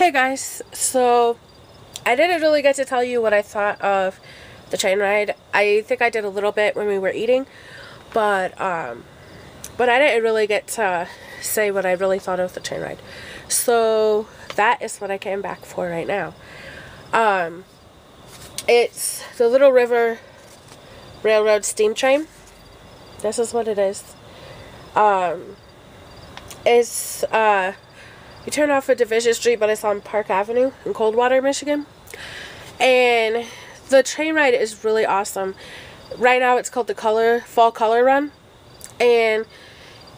Hey guys, so I didn't really get to tell you what I thought of the train ride. I think I did a little bit when we were eating, but I didn't really get to say what I really thought of the train ride. So that is what I came back for right now. It's the Little River Railroad steam train. This is what it is. It's you turn off at Division Street, but it's on Park Avenue in Coldwater, Michigan. And the train ride is really awesome. Right now it's called the Fall Color Run. And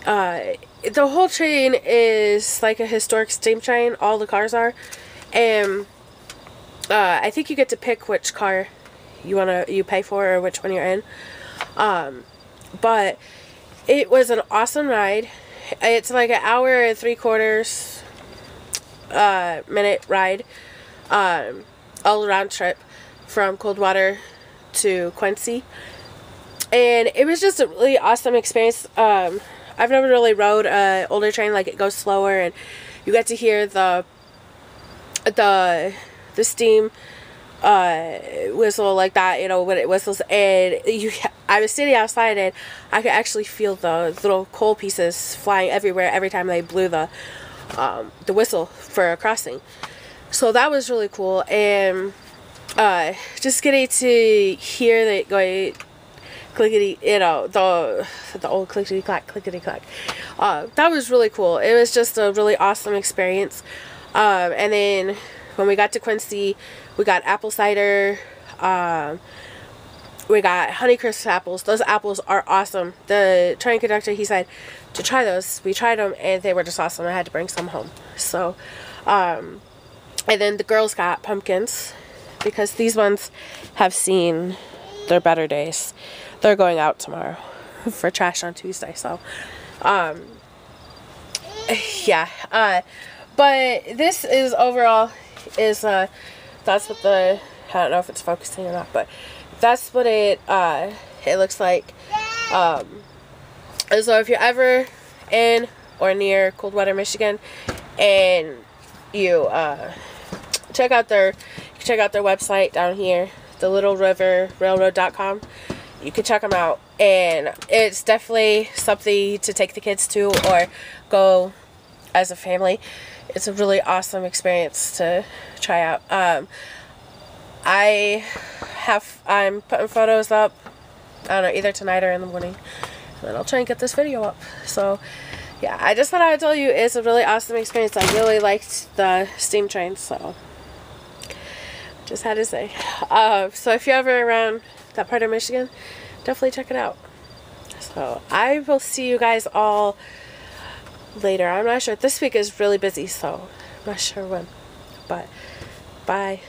the whole train is like a historic steam train. All the cars are. And I think you get to pick which car you pay for or which one you're in. But it was an awesome ride. It's like an hour and 3/4 minute ride, all around trip from Coldwater to Quincy, and it was just a really awesome experience. I've never really rode a older train, like it goes slower and you get to hear the steam whistle like that, you know, when it whistles. And I was sitting outside and I could actually feel the little coal pieces flying everywhere every time they blew the whistle for a crossing. So that was really cool. And just getting to hear the going clickety, you know, the old clickety clack. That was really cool. It was just a really awesome experience. And then when we got to Quincy, we got apple cider. We got Honeycrisp apples. Those apples are awesome. The train conductor, he said to try those. We tried them and they were just awesome. I had to bring some home. So, and then the girls got pumpkins because these ones have seen their better days. They're going out tomorrow for trash on Tuesday. So, yeah. But this is overall is that's what I don't know if it's focusing or not, but that's what it looks like. And so if you're ever in or near Coldwater, Michigan, and you check out their website down here, the littleriverrailroad.com. You can check them out, and it's definitely something to take the kids to or go as a family. It's a really awesome experience to try out. I'm putting photos up, I don't know, either tonight or in the morning, and then I'll try and get this video up. So yeah, I just thought I would tell you it's a really awesome experience. I really liked the steam train, so just had to say. So if you're ever around that part of Michigan, definitely check it out. So I will see you guys all later. I'm not sure. This week is really busy, so I'm not sure when. But bye.